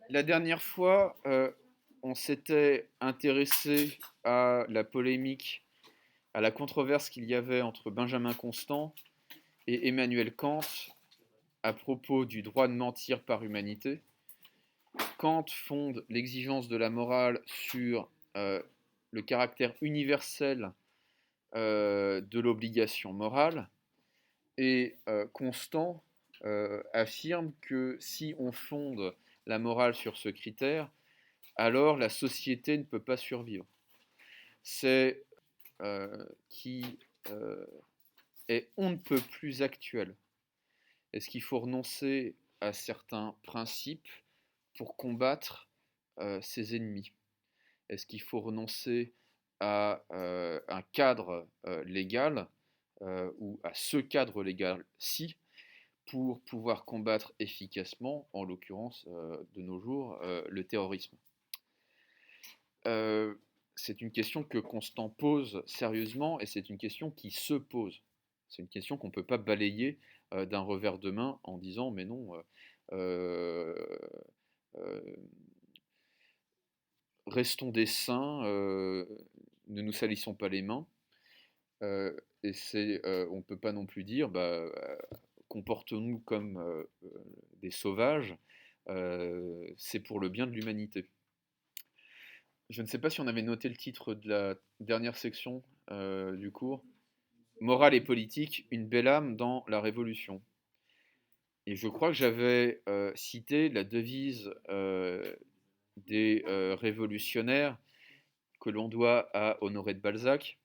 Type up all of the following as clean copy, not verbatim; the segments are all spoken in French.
La dernière fois, on s'était intéressé à la polémique, à la controverse qu'il y avait entre Benjamin Constant et Emmanuel Kant à propos du droit de mentir par humanité. Kant fonde l'exigence de la morale sur le caractère universel de l'obligation morale et Constant affirme que si on fonde la morale sur ce critère, alors la société ne peut pas survivre. C'est qui est on ne peut plus actuel. Est-ce qu'il faut renoncer à certains principes pour combattre ses ennemis? Est-ce qu'il faut renoncer à un cadre légal ou à ce cadre légal-ci pour pouvoir combattre efficacement, en l'occurrence de nos jours, le terrorisme? Euh, c'est une question que Constant pose sérieusement et c'est une question qui se pose. C'est une question qu'on ne peut pas balayer d'un revers de main en disant mais non, euh, euh, restons des saints, ne nous salissons pas les mains. Et on ne peut pas non plus dire comportons-nous comme des sauvages, c'est pour le bien de l'humanité. Je ne sais pas si on avait noté le titre de la dernière section du cours. Morale et politique, une belle âme dans la Révolution. Et je crois que j'avais cité la devise des révolutionnaires que l'on doit à Honoré de Balzac.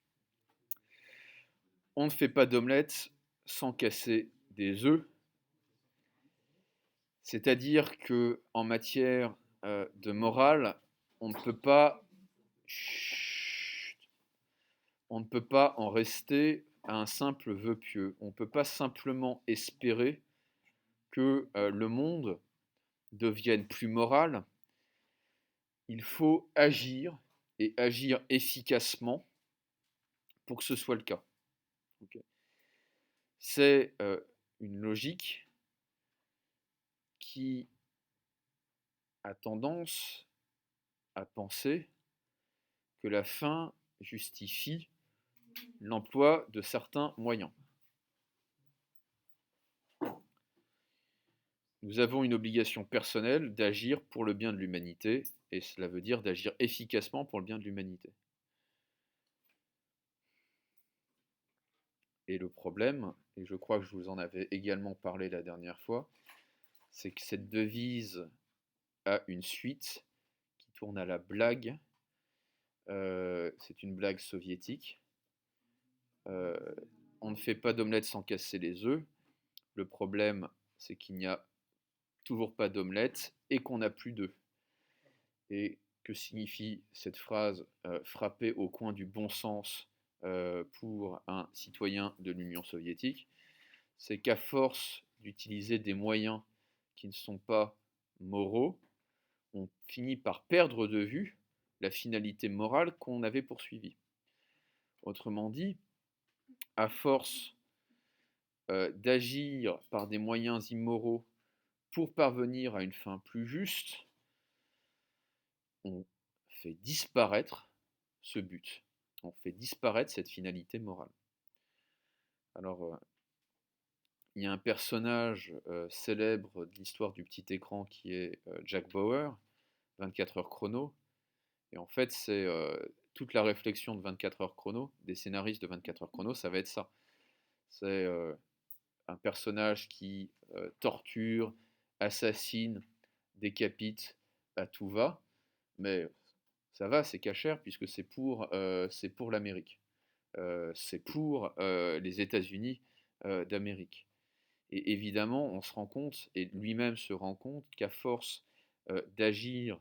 On ne fait pas d'omelette sans casser des œufs. C'est-à-dire que en matière de morale, on ne peut pas on ne peut pas en rester à un simple vœu pieux. On ne peut pas simplement espérer que le monde devienne plus moral. Il faut agir et agir efficacement pour que ce soit le cas. Okay. C'est une logique qui a tendance à penser que la fin justifie l'emploi de certains moyens. Nous avons une obligation personnelle d'agir pour le bien de l'humanité, et cela veut dire d'agir efficacement pour le bien de l'humanité. Et le problème, et je crois que je vous en avais également parlé la dernière fois, c'est que cette devise a une suite qui tourne à la blague. C'est une blague soviétique. Euh, on ne fait pas d'omelette sans casser les œufs. Le problème, c'est qu'il n'y a toujours pas d'omelette et qu'on n'a plus d'œufs. Et que signifie cette phrase frappée au coin du bon sens pour un citoyen de l'Union soviétique? C'est qu'à force d'utiliser des moyens qui ne sont pas moraux, on finit par perdre de vue la finalité morale qu'on avait poursuivie. Autrement dit, à force d'agir par des moyens immoraux pour parvenir à une fin plus juste, on fait disparaître ce but. On fait disparaître cette finalité morale. Alors, il y a un personnage célèbre de l'histoire du petit écran qui est Jack Bauer, 24 heures chrono. Et en fait, c'est toute la réflexion de 24 heures chrono, des scénaristes de 24 heures chrono, ça va être ça. C'est un personnage qui torture, assassine, décapite à tout va, mais ça va, c'est cachère puisque c'est pour l'Amérique. C'est pour les États-Unis d'Amérique. Et évidemment, on se rend compte, et lui-même se rend compte, qu'à force d'agir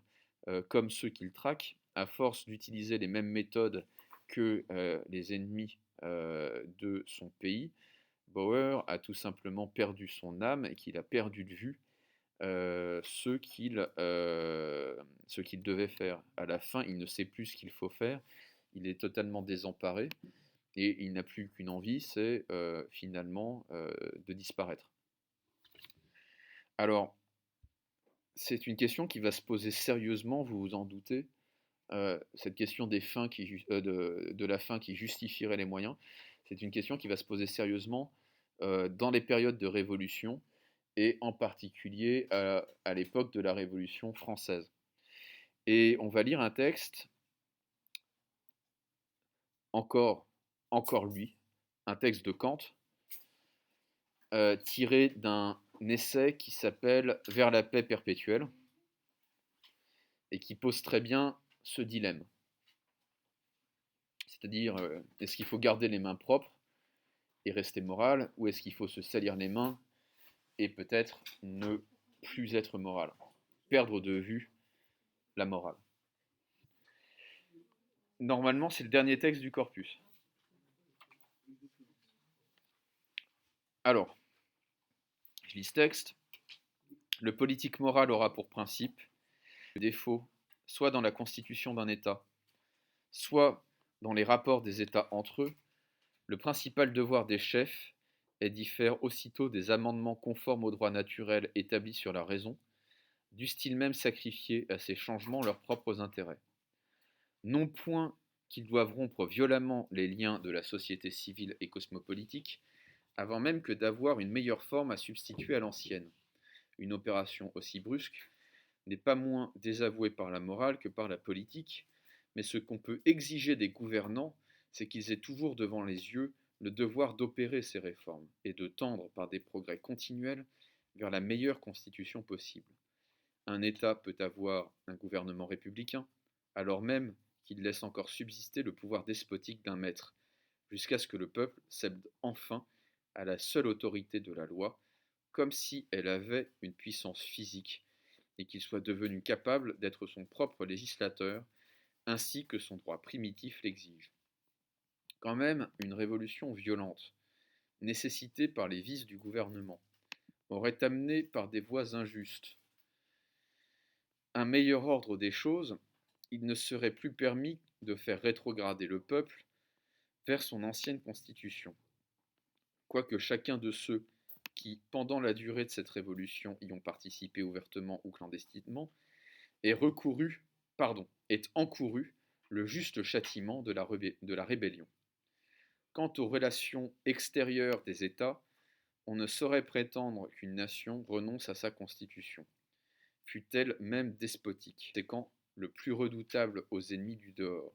comme ceux qu'il traque, à force d'utiliser les mêmes méthodes que les ennemis de son pays, Bauer a tout simplement perdu son âme et qu'il a perdu de vue ce qu'il devait faire. À la fin, il ne sait plus ce qu'il faut faire, il est totalement désemparé et il n'a plus qu'une envie, c'est finalement de disparaître. Alors, c'est une question qui va se poser sérieusement, vous vous en doutez, cette question des fins de la fin qui justifierait les moyens, c'est une question qui va se poser sérieusement dans les périodes de révolution et en particulier à l'époque de la Révolution française. Et on va lire un texte, encore, encore lui, un texte de Kant, tiré d'un essai qui s'appelle Vers la paix perpétuelle et qui pose très bien ce dilemme. C'est-à-dire, est-ce qu'il faut garder les mains propres et rester moral, ou est-ce qu'il faut se salir les mains et peut-être ne plus être moral, perdre de vue la morale. Normalement, c'est le dernier texte du corpus. Alors, je lis ce texte. Le politique moral aura pour principe le défaut, soit dans la constitution d'un État, soit dans les rapports des États entre eux, le principal devoir des chefs est d'y faire aussitôt des amendements conformes au droit naturel établi sur la raison, dussent-ils même sacrifier à ces changements leurs propres intérêts. Non point qu'ils doivent rompre violemment les liens de la société civile et cosmopolitique, avant même que d'avoir une meilleure forme à substituer à l'ancienne. Une opération aussi brusque n'est pas moins désavouée par la morale que par la politique, mais ce qu'on peut exiger des gouvernants, c'est qu'ils aient toujours devant les yeux le devoir d'opérer ces réformes et de tendre par des progrès continuels vers la meilleure constitution possible. Un État peut avoir un gouvernement républicain, alors même qu'il laisse encore subsister le pouvoir despotique d'un maître, jusqu'à ce que le peuple cède enfin à la seule autorité de la loi, comme si elle avait une puissance physique, et qu'il soit devenu capable d'être son propre législateur, ainsi que son droit primitif l'exige. Quand même, une révolution violente, nécessitée par les vices du gouvernement, aurait amené par des voies injustes un meilleur ordre des choses, il ne serait plus permis de faire rétrograder le peuple vers son ancienne constitution. Quoique chacun de ceux qui, pendant la durée de cette révolution, y ont participé ouvertement ou clandestinement, ait encouru le juste châtiment de la rébellion. Quant aux relations extérieures des États, on ne saurait prétendre qu'une nation renonce à sa constitution, fût-elle même despotique, c'est quand le plus redoutable aux ennemis du dehors,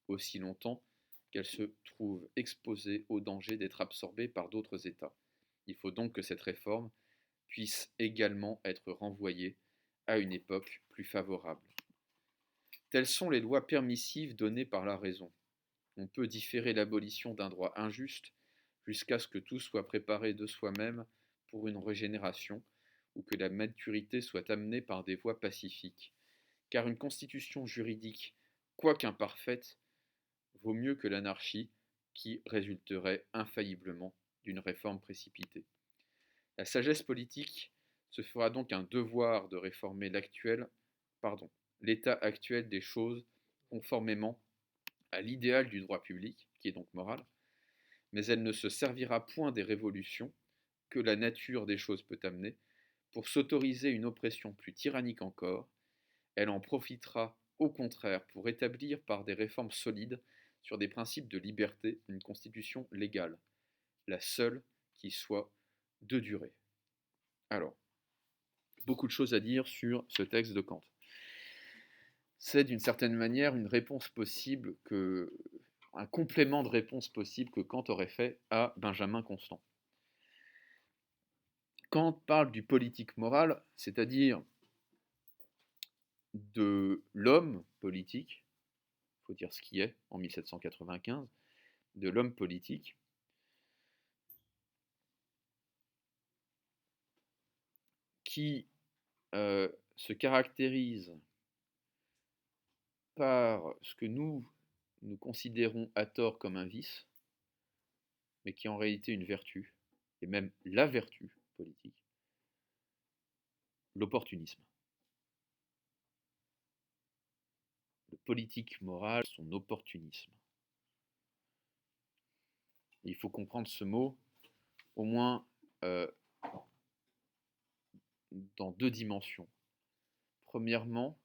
aussi longtemps qu'elle se trouve exposée au danger d'être absorbée par d'autres États. Il faut donc que cette réforme puisse également être renvoyée à une époque plus favorable. Telles sont les lois permissives données par la raison. On peut différer l'abolition d'un droit injuste jusqu'à ce que tout soit préparé de soi-même pour une régénération, ou que la maturité soit amenée par des voies pacifiques. Car une constitution juridique, quoique imparfaite, vaut mieux que l'anarchie qui résulterait infailliblement d'une réforme précipitée. La sagesse politique se fera donc un devoir de réformer l'état actuel des choses conformément à l'idéal du droit public, qui est donc moral, mais elle ne se servira point des révolutions que la nature des choses peut amener pour s'autoriser une oppression plus tyrannique encore. Elle en profitera au contraire pour établir par des réformes solides sur des principes de liberté une constitution légale, la seule qui soit de durée. Alors, beaucoup de choses à dire sur ce texte de Kant. C'est d'une certaine manière une réponse possible un complément de réponse possible que Kant aurait fait à Benjamin Constant. Kant parle du politique moral, c'est-à-dire de l'homme politique, il faut dire ce qui est, en 1795, de l'homme politique, qui se caractérise par ce que nous considérons à tort comme un vice, mais qui est en réalité une vertu, et même la vertu politique, l'opportunisme. Le politique moral, son opportunisme. Et il faut comprendre ce mot au moins dans deux dimensions. Premièrement,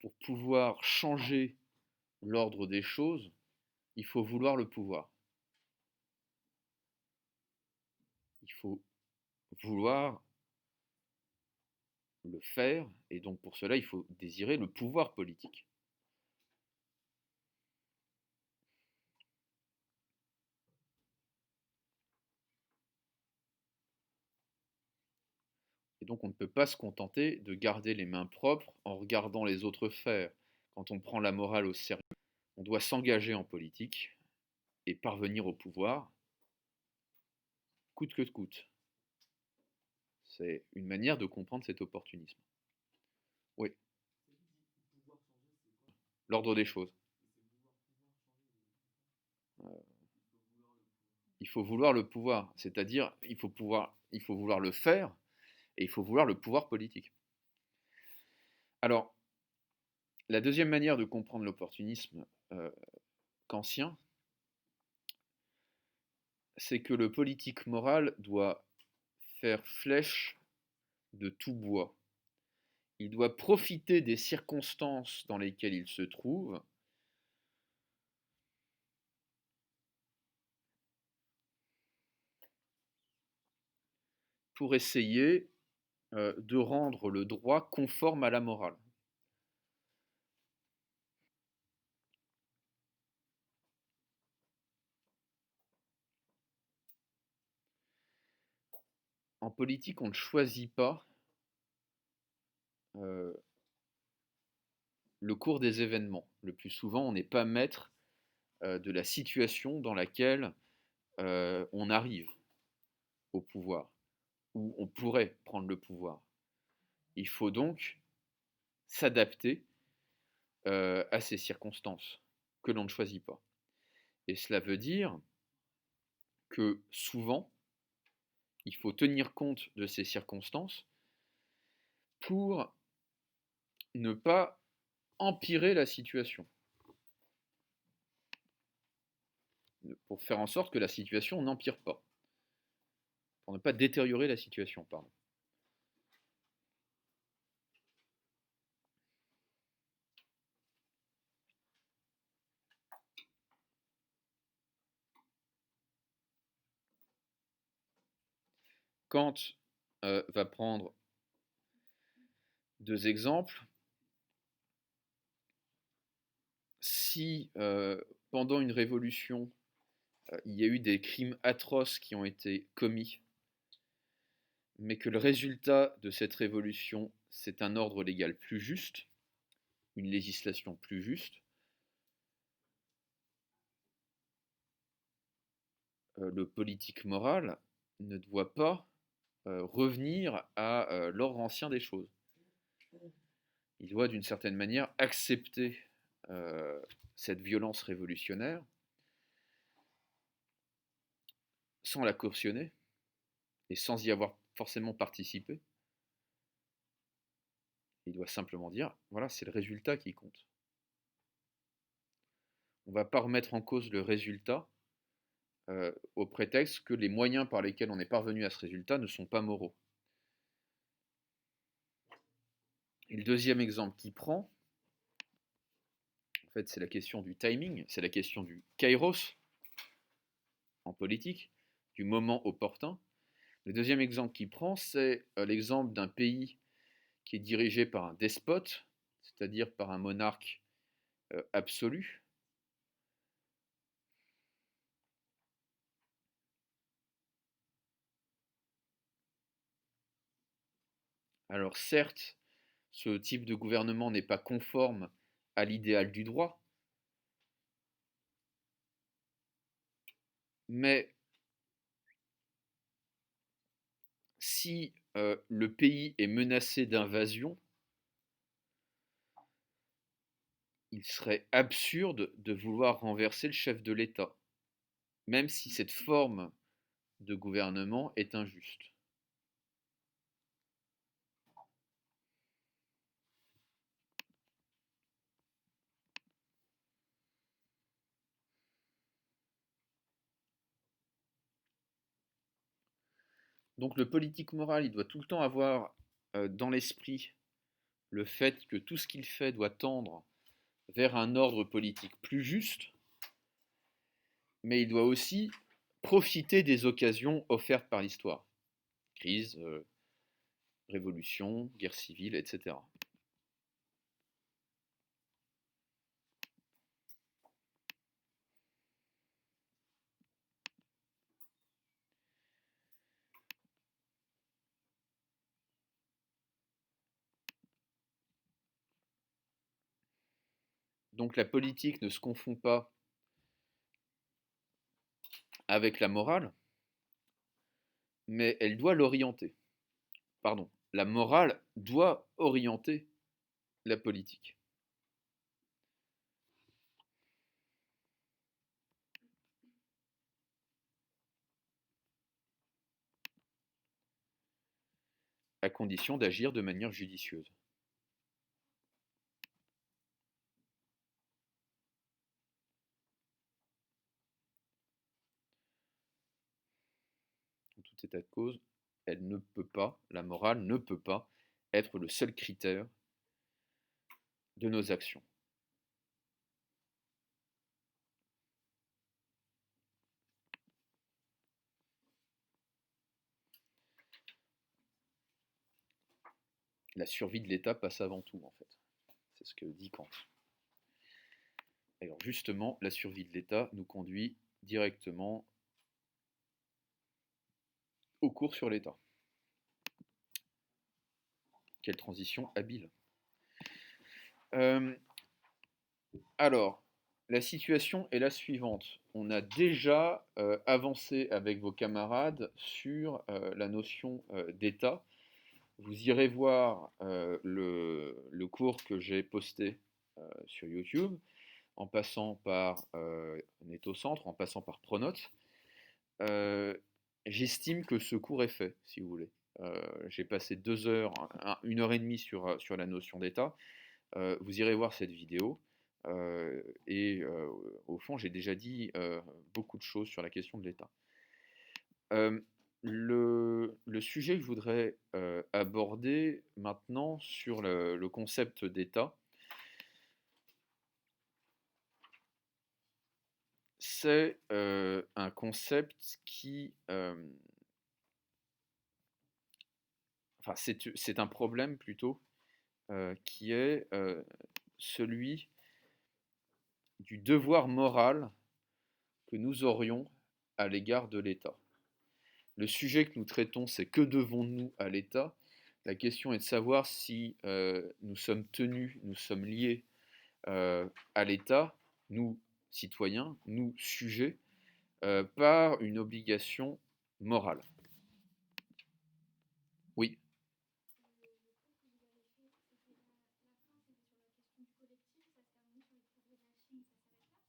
pour pouvoir changer l'ordre des choses, il faut vouloir le pouvoir. Il faut vouloir le faire, et donc pour cela, il faut désirer le pouvoir politique. Et donc on ne peut pas se contenter de garder les mains propres en regardant les autres faire. Quand on prend la morale au sérieux, on doit s'engager en politique et parvenir au pouvoir, coûte que coûte. C'est une manière de comprendre cet opportunisme. Oui, l'ordre des choses. Il faut vouloir le pouvoir, c'est-à-dire il faut vouloir le faire et il faut vouloir le pouvoir politique. Alors, la deuxième manière de comprendre l'opportunisme kantien, c'est que le politique moral doit faire flèche de tout bois. Il doit profiter des circonstances dans lesquelles il se trouve pour essayer de rendre le droit conforme à la morale. En politique, on ne choisit pas le cours des événements. Le plus souvent, on n'est pas maître de la situation dans laquelle on arrive au pouvoir, ou on pourrait prendre le pouvoir. Il faut donc s'adapter à ces circonstances que l'on ne choisit pas. Et cela veut dire que souvent, il faut tenir compte de ces circonstances pour ne pas empirer la situation, pour faire en sorte que la situation n'empire pas, pour ne pas détériorer la situation, pardon. Kant va prendre deux exemples. Si pendant une révolution, il y a eu des crimes atroces qui ont été commis, mais que le résultat de cette révolution, c'est un ordre légal plus juste, une législation plus juste, le politique moral ne doit pas revenir à l'ordre ancien des choses. Il doit d'une certaine manière accepter cette violence révolutionnaire sans la cautionner et sans y avoir forcément participé. Il doit simplement dire, voilà, c'est le résultat qui compte. On ne va pas remettre en cause le résultat au prétexte que les moyens par lesquels on est parvenu à ce résultat ne sont pas moraux. Et le deuxième exemple qu'il prend, en fait, c'est la question du timing, c'est la question du kairos en politique, du moment opportun. Le deuxième exemple qu'il prend, c'est l'exemple d'un pays qui est dirigé par un despote, c'est-à-dire par un monarque absolu. Alors certes, ce type de gouvernement n'est pas conforme à l'idéal du droit, mais si le pays est menacé d'invasion, il serait absurde de vouloir renverser le chef de l'État, même si cette forme de gouvernement est injuste. Donc le politique moral, il doit tout le temps avoir dans l'esprit le fait que tout ce qu'il fait doit tendre vers un ordre politique plus juste, mais il doit aussi profiter des occasions offertes par l'histoire. Crise, révolution, guerre civile, etc. Donc la politique ne se confond pas avec la morale, mais elle doit l'orienter. Pardon, la morale doit orienter la politique. À condition d'agir de manière judicieuse. En tout état de cause, elle ne peut pas, la morale ne peut pas être le seul critère de nos actions. La survie de l'État passe avant tout, en fait. C'est ce que dit Kant. Alors justement, la survie de l'État nous conduit directement au cours sur l'État. Quelle transition habile. Alors, la situation est la suivante. On a déjà avancé avec vos camarades sur la notion d'État. Vous irez voir le cours que j'ai posté sur YouTube, en passant par NetoCentre, en passant par Pronote. J'estime que ce cours est fait, si vous voulez. J'ai passé 2 heures, 1 heure et demie sur la notion d'État. Vous irez voir cette vidéo. Et au fond, j'ai déjà dit beaucoup de choses sur la question de l'État. Le sujet que je voudrais aborder maintenant sur le concept d'État, c'est un concept qui... enfin, c'est un problème plutôt qui est celui du devoir moral que nous aurions à l'égard de l'État. Le sujet que nous traitons, c'est que devons-nous à l'État? La question est de savoir si nous sommes tenus, nous sommes liés à l'État, nous citoyens, nous sujets, par une obligation morale. Oui.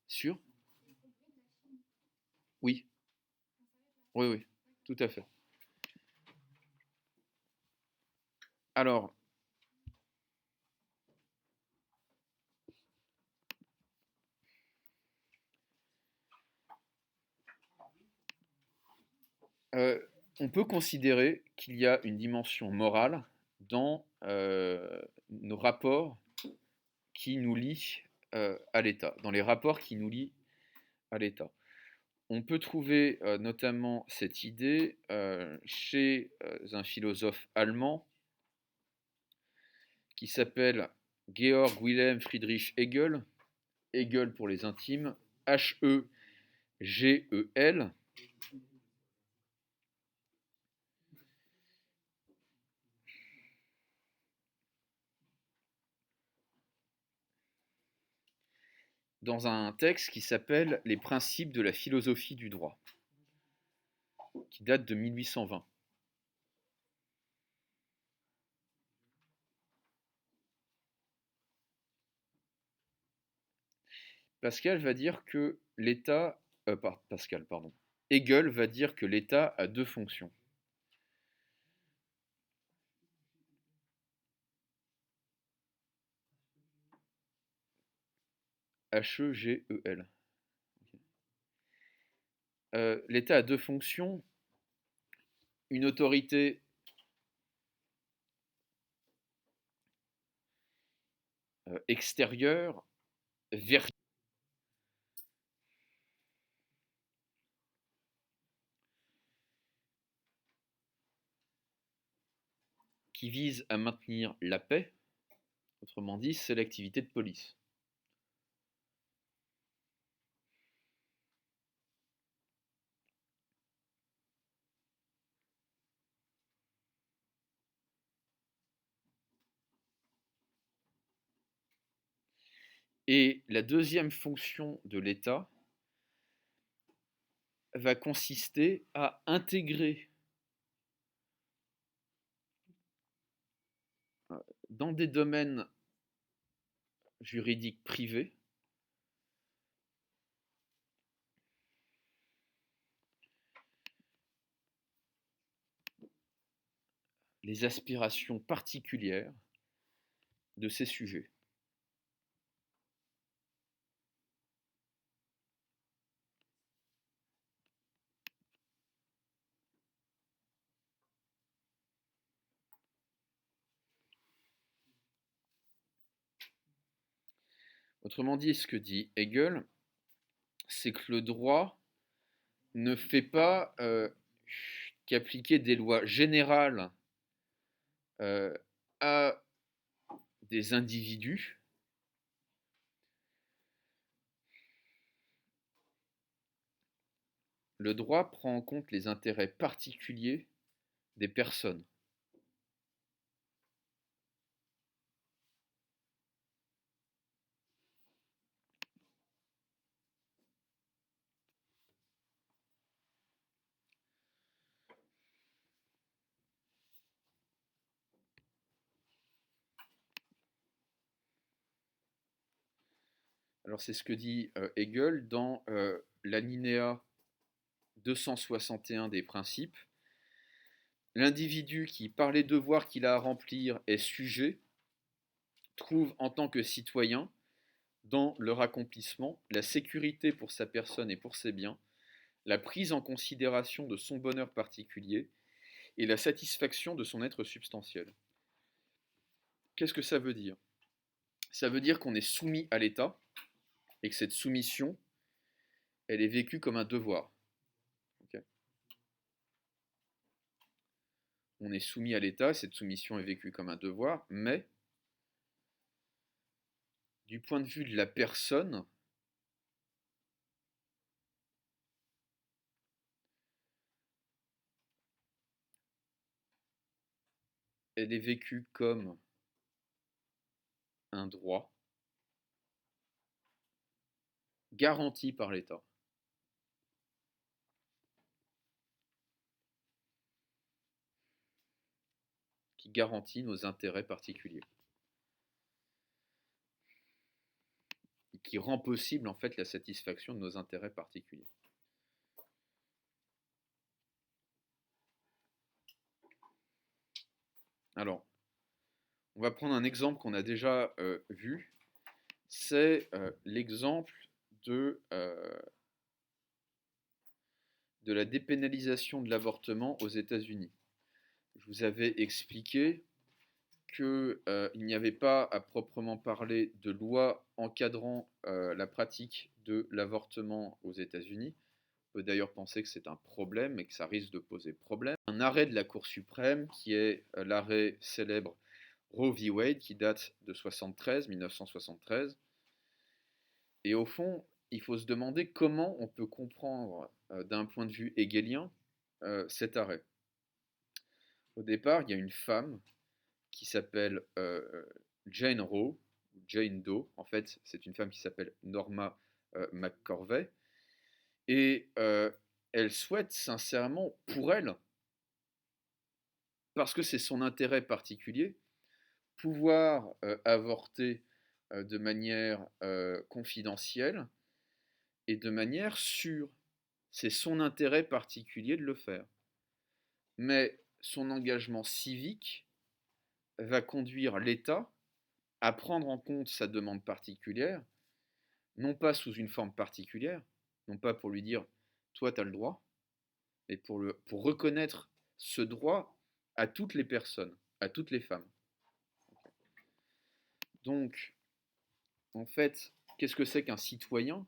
Sûr? Oui. Oui, oui, tout à fait. Alors, on peut considérer qu'il y a une dimension morale dans nos rapports qui nous lient à l'État, dans les rapports qui nous lient à l'État. On peut trouver notamment cette idée chez un philosophe allemand qui s'appelle Georg Wilhelm Friedrich Hegel, Hegel pour les intimes, H-E-G-E-L. Dans un texte qui s'appelle Les principes de la philosophie du droit, qui date de 1820. Pascal va dire que l'État, Pascal, pardon, Hegel va dire que l'État a 2 fonctions. H-E-G-E-L. L'État a 2 fonctions, une autorité extérieure, qui vise à maintenir la paix, autrement dit, c'est l'activité de police. Et la deuxième fonction de l'État va consister à intégrer dans des domaines juridiques privés les aspirations particulières de ces sujets. Autrement dit, ce que dit Hegel, c'est que le droit ne fait pas qu'appliquer des lois générales à des individus, le droit prend en compte les intérêts particuliers des personnes. Alors c'est ce que dit Hegel dans l'alinéa 261 des Principes. L'individu qui, par les devoirs qu'il a à remplir, est sujet, trouve en tant que citoyen, dans leur accomplissement, la sécurité pour sa personne et pour ses biens, la prise en considération de son bonheur particulier et la satisfaction de son être substantiel. Qu'est-ce que ça veut dire? Ça veut dire qu'on est soumis à l'État et que cette soumission, elle est vécue comme un devoir. Okay. On est soumis à l'État, cette soumission est vécue comme un devoir, mais du point de vue de la personne, elle est vécue comme un droit garanti par l'État. Qui garantit nos intérêts particuliers. Et qui rend possible en fait la satisfaction de nos intérêts particuliers. Alors, on va prendre un exemple qu'on a déjà vu, c'est l'exemple de la dépénalisation de l'avortement aux États-Unis. Je vous avais expliqué qu'il n'y avait pas à proprement parler de loi encadrant la pratique de l'avortement aux États-Unis. On peut d'ailleurs penser que c'est un problème et que ça risque de poser problème. Un arrêt de la Cour suprême qui est l'arrêt célèbre Roe v. Wade qui date de 1973. Et au fond, il faut se demander comment on peut comprendre d'un point de vue hegelien cet arrêt. Au départ, il y a une femme qui s'appelle Jane Roe, Jane Doe. En fait, c'est une femme qui s'appelle Norma McCorvey. Et elle souhaite sincèrement, pour elle, parce que c'est son intérêt particulier, pouvoir avorter de manière confidentielle et de manière sûre. C'est son intérêt particulier de le faire. Mais son engagement civique va conduire l'État à prendre en compte sa demande particulière, non pas sous une forme particulière, non pas pour lui dire « toi, tu as le droit », mais pour reconnaître ce droit à toutes les personnes, à toutes les femmes. Donc, En fait, qu'est-ce que c'est qu'un citoyen?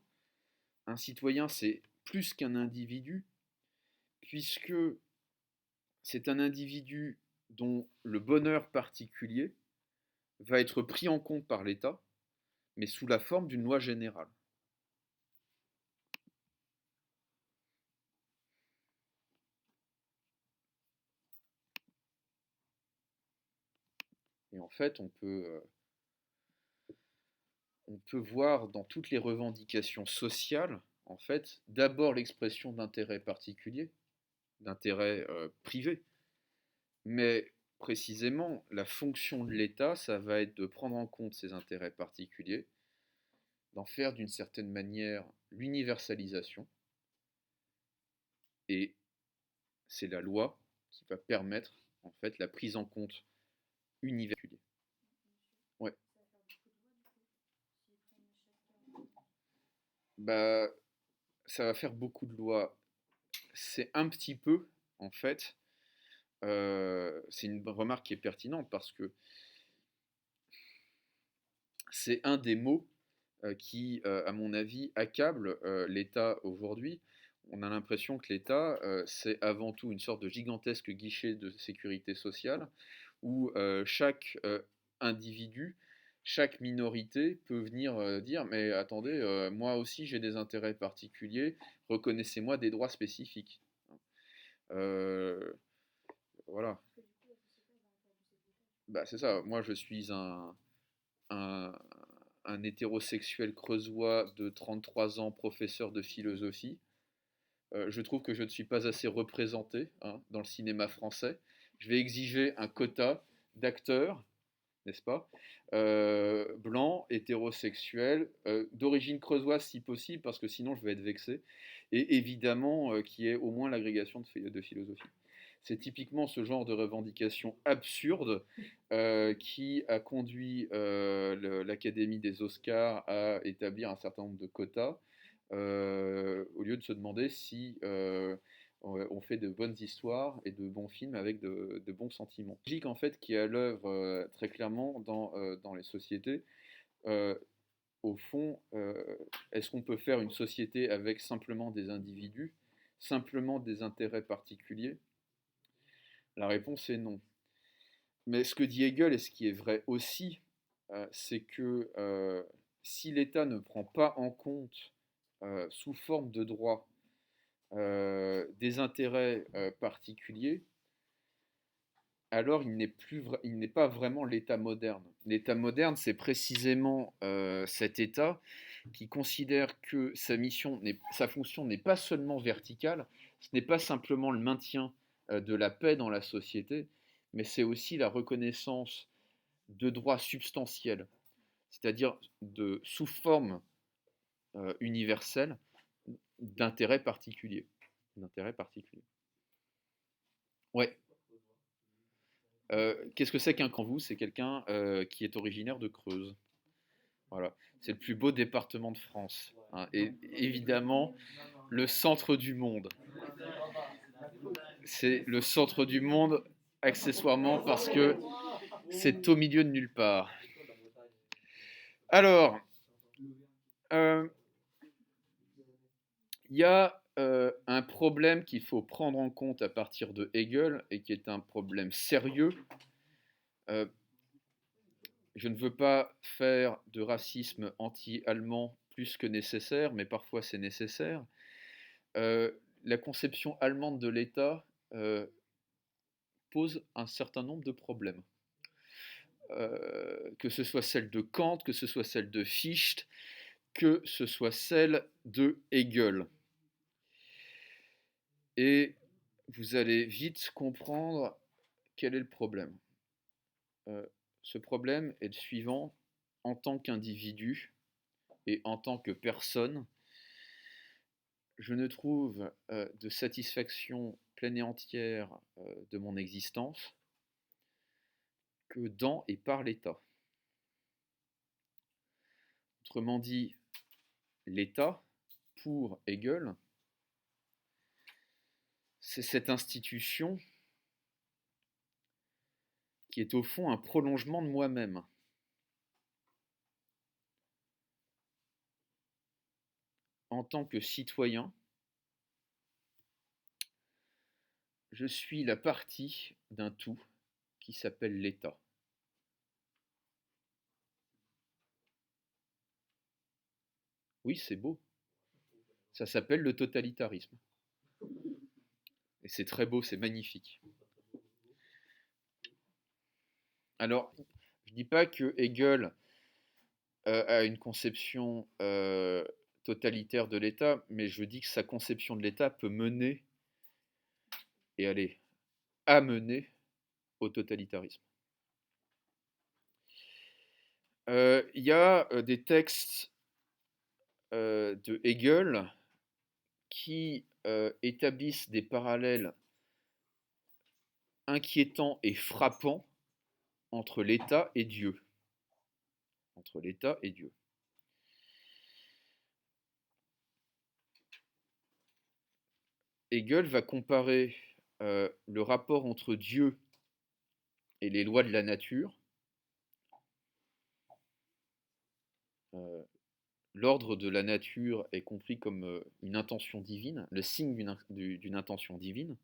Un citoyen, c'est plus qu'un individu, puisque c'est un individu dont le bonheur particulier va être pris en compte par l'État, mais sous la forme d'une loi générale. Et en fait, on peut voir dans toutes les revendications sociales, en fait, d'abord l'expression d'intérêts particuliers, d'intérêts privés, mais précisément, la fonction de l'État, ça va être de prendre en compte ces intérêts particuliers, d'en faire d'une certaine manière l'universalisation, et c'est la loi qui va permettre en fait la prise en compte universelle. Ouais. Bah, ça va faire beaucoup de lois. C'est un petit peu, en fait, c'est une remarque qui est pertinente parce que c'est un des mots qui, à mon avis, accable l'État aujourd'hui. On a l'impression que l'État, c'est avant tout une sorte de gigantesque guichet de sécurité sociale où chaque individu, chaque minorité peut venir dire mais attendez, moi aussi j'ai des intérêts particuliers, reconnaissez-moi des droits spécifiques. Euh, voilà, bah, c'est ça. Moi je suis un, un hétérosexuel creusois de 33 ans, professeur de philosophie. Je trouve que je ne suis pas assez représenté hein, dans le cinéma français. Je vais exiger un quota d'acteurs, n'est-ce pas, blancs, hétérosexuels, d'origine creusoise si possible, parce que sinon je vais être vexé, et évidemment qui est au moins l'agrégation de philosophie. C'est typiquement ce genre de revendication absurde qui a conduit l'Académie des Oscars à établir un certain nombre de quotas, au lieu de se demander si on fait de bonnes histoires et de bons films avec de bons sentiments. Logique en fait qui est à l'œuvre très clairement dans les sociétés. Euh, Au fond, est-ce qu'on peut faire une société avec simplement des individus, simplement des intérêts particuliers? La réponse est non. Mais ce que dit Hegel et ce qui est vrai aussi, c'est que si l'État ne prend pas en compte sous forme de droit des intérêts particuliers, alors il n'est pas vraiment l'État moderne. L'État moderne, c'est précisément cet État qui considère que sa fonction n'est pas seulement verticale, ce n'est pas simplement le maintien de la paix dans la société, mais c'est aussi la reconnaissance de droits substantiels, c'est-à-dire sous forme universelle d'intérêts particuliers. D'intérêts particuliers. Ouais. Qu'est-ce que c'est qu'un Cambou? C'est quelqu'un qui est originaire de Creuse. Voilà. C'est le plus beau département de France, hein, et évidemment le centre du monde. C'est le centre du monde accessoirement parce que c'est au milieu de nulle part. Alors, euh, il y a un problème qu'il faut prendre en compte à partir de Hegel et qui est un problème sérieux. Euh, je ne veux pas faire de racisme anti-allemand plus que nécessaire, mais parfois c'est nécessaire. Euh, la conception allemande de l'État pose un certain nombre de problèmes. Que ce soit celle de Kant, que ce soit celle de Fichte, que ce soit celle de Hegel. Et vous allez vite comprendre quel est le problème. Ce problème est le suivant. En tant qu'individu et en tant que personne, je ne trouve de satisfaction pleine et entière de mon existence que dans et par l'État. Autrement dit, l'État, pour Hegel, c'est cette institution qui est au fond un prolongement de moi-même. en tant que citoyen, je suis la partie d'un tout qui s'appelle l'État. Oui, c'est beau. Ça s'appelle le totalitarisme. Et c'est très beau, c'est magnifique. Alors, je ne dis pas que Hegel a une conception totalitaire de l'État, mais je dis que sa conception de l'État peut mener et aller amener au totalitarisme. Il y a des textes de Hegel qui établissent des parallèles inquiétants et frappants entre l'État et Dieu. Entre l'État et Dieu. Hegel va comparer le rapport entre Dieu et les lois de la nature. L'ordre de la nature est compris comme une intention divine, le signe d'une intention divine.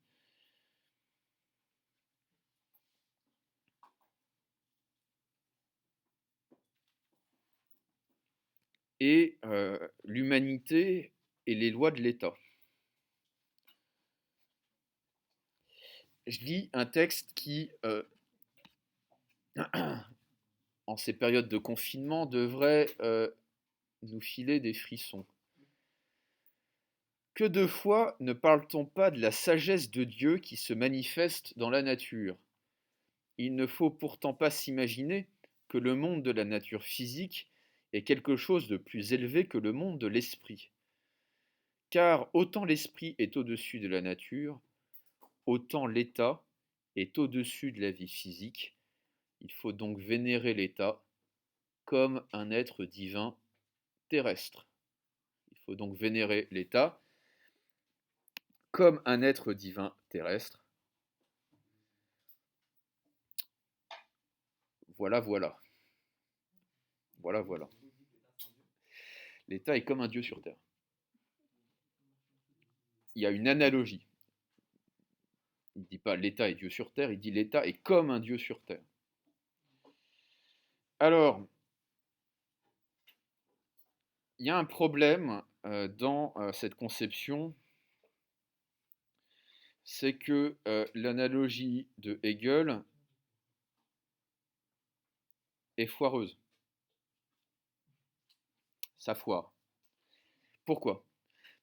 Et l'humanité et les lois de l'État. Je lis un texte qui, en ces périodes de confinement, devrait nous filer des frissons. Que de fois ne parle-t-on pas de la sagesse de Dieu qui se manifeste dans la nature? Il ne faut pourtant pas s'imaginer que le monde de la nature physique est quelque chose de plus élevé que le monde de l'esprit. Car autant l'esprit est au-dessus de la nature, autant l'état est au-dessus de la vie physique. Il faut donc vénérer l'état comme un être divin terrestre. Il faut donc vénérer l'état comme un être divin terrestre. Voilà, voilà. Voilà, voilà. L'état est comme un dieu sur terre. Il y a une analogie. Il ne dit pas l'État est Dieu sur terre, il dit l'État est comme un Dieu sur terre. Alors, il y a un problème dans cette conception, c'est que l'analogie de Hegel est foireuse. Ça foire. Pourquoi?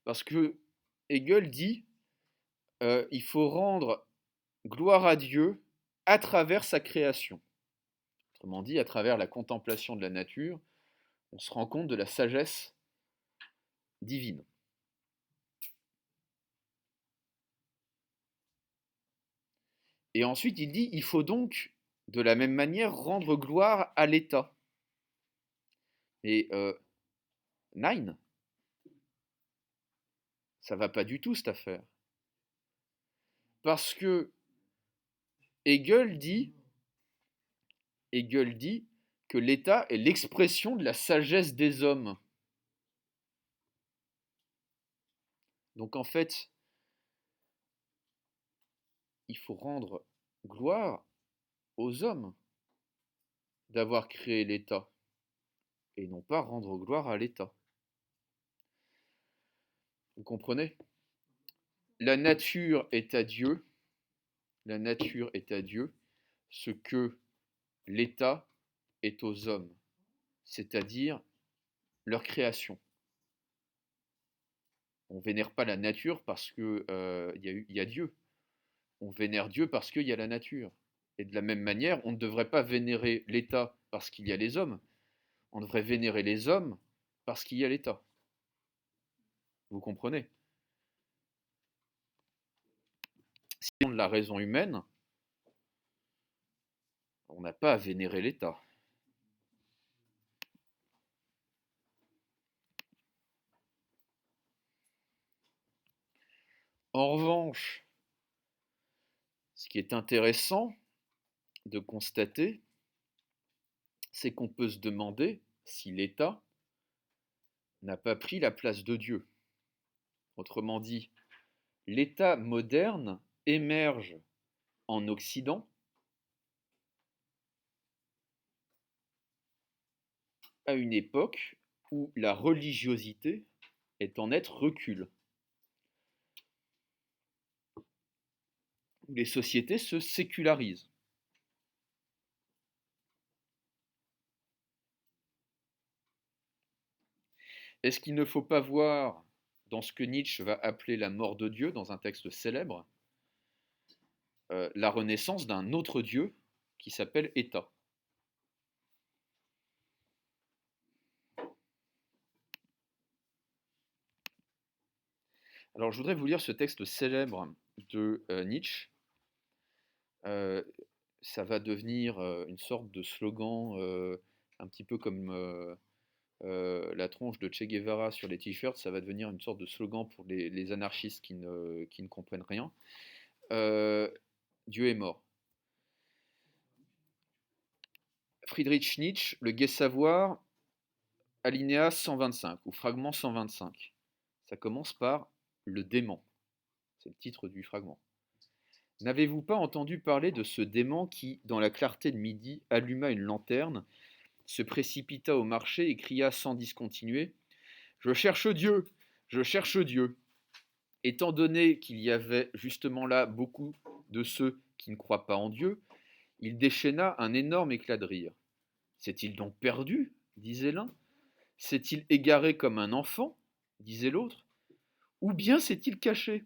Parce que Hegel dit il faut rendre gloire à Dieu à travers sa création. Autrement dit, à travers la contemplation de la nature, on se rend compte de la sagesse divine. Et ensuite, il dit il faut donc, de la même manière, rendre gloire à l'État. Et nein, ça va pas du tout cette affaire. Parce que Hegel dit que l'État est l'expression de la sagesse des hommes. Donc en fait, il faut rendre gloire aux hommes d'avoir créé l'État et non pas rendre gloire à l'État. Vous comprenez? La nature est à Dieu, la nature est à Dieu ce que l'État est aux hommes, c'est-à-dire leur création. On ne vénère pas la nature parce qu'il y a Dieu. On vénère Dieu parce qu'il y a la nature. Et de la même manière, on ne devrait pas vénérer l'État parce qu'il y a les hommes. On devrait vénérer les hommes parce qu'il y a l'État. Vous comprenez? Si on a la raison humaine, on n'a pas à vénérer l'État. En revanche, ce qui est intéressant de constater, c'est qu'on peut se demander si l'État n'a pas pris la place de Dieu. Autrement dit, l'État moderne émerge en Occident à une époque où la religiosité est en net recul, où les sociétés se sécularisent. Est-ce qu'il ne faut pas voir dans ce que Nietzsche va appeler la mort de Dieu, dans un texte célèbre, la renaissance d'un autre Dieu qui s'appelle État? Alors je voudrais vous lire ce texte célèbre de Nietzsche. Ça va devenir une sorte de slogan, un petit peu comme la tronche de Che Guevara sur les t-shirts, ça va devenir une sorte de slogan pour les anarchistes qui ne comprennent rien. Dieu est mort. Friedrich Nietzsche, Le Gai Savoir, alinéa 125, ou fragment 125. Ça commence par le dément. C'est le titre du fragment. N'avez-vous pas entendu parler de ce dément qui, dans la clarté de midi, alluma une lanterne, se précipita au marché et cria sans discontinuer : « Je cherche Dieu, je cherche Dieu !» Étant donné qu'il y avait justement là beaucoup de ceux qui ne croient pas en Dieu, il déchaîna un énorme éclat de rire. « S'est-il donc perdu ? Disait l'un. S'est-il égaré comme un enfant ? Disait l'autre. Ou bien s'est-il caché ?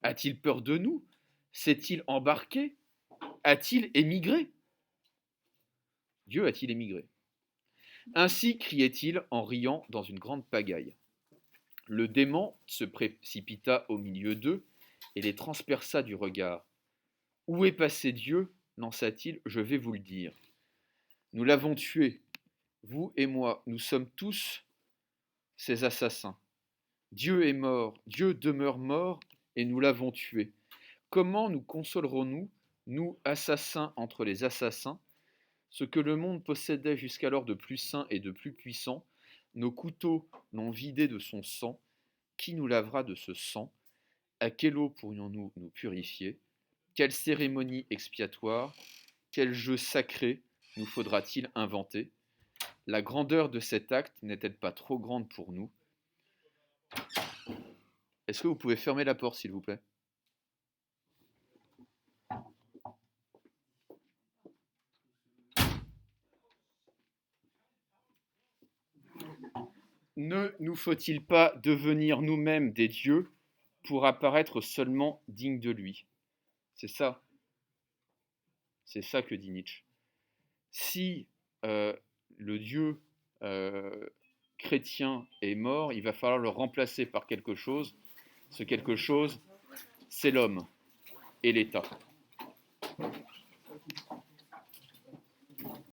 A-t-il peur de nous ? S'est-il embarqué ? A-t-il émigré ? Dieu a-t-il émigré ? Ainsi criait-il en riant dans une grande pagaille. Le dément se précipita au milieu d'eux et les transperça du regard. « Où est passé Dieu ? Lança-t-il, je vais vous le dire. Nous l'avons tué, vous et moi, nous sommes tous ces assassins. Dieu est mort, Dieu demeure mort et nous l'avons tué. Comment nous consolerons-nous, nous assassins entre les assassins ? Ce que le monde possédait jusqu'alors de plus saint et de plus puissant, nos couteaux l'ont vidé de son sang. Qui nous lavera de ce sang ? À quelle eau pourrions-nous nous purifier ? Quelle cérémonie expiatoire, quel jeu sacré nous faudra-t-il inventer ? La grandeur de cet acte n'est-elle pas trop grande pour nous ? Est-ce que vous pouvez fermer la porte, s'il vous plaît ? Ne nous faut-il pas devenir nous-mêmes des dieux pour apparaître seulement dignes de lui ? C'est ça que dit Nietzsche. Si le Dieu chrétien est mort, il va falloir le remplacer par quelque chose. Ce quelque chose, c'est l'homme et l'État.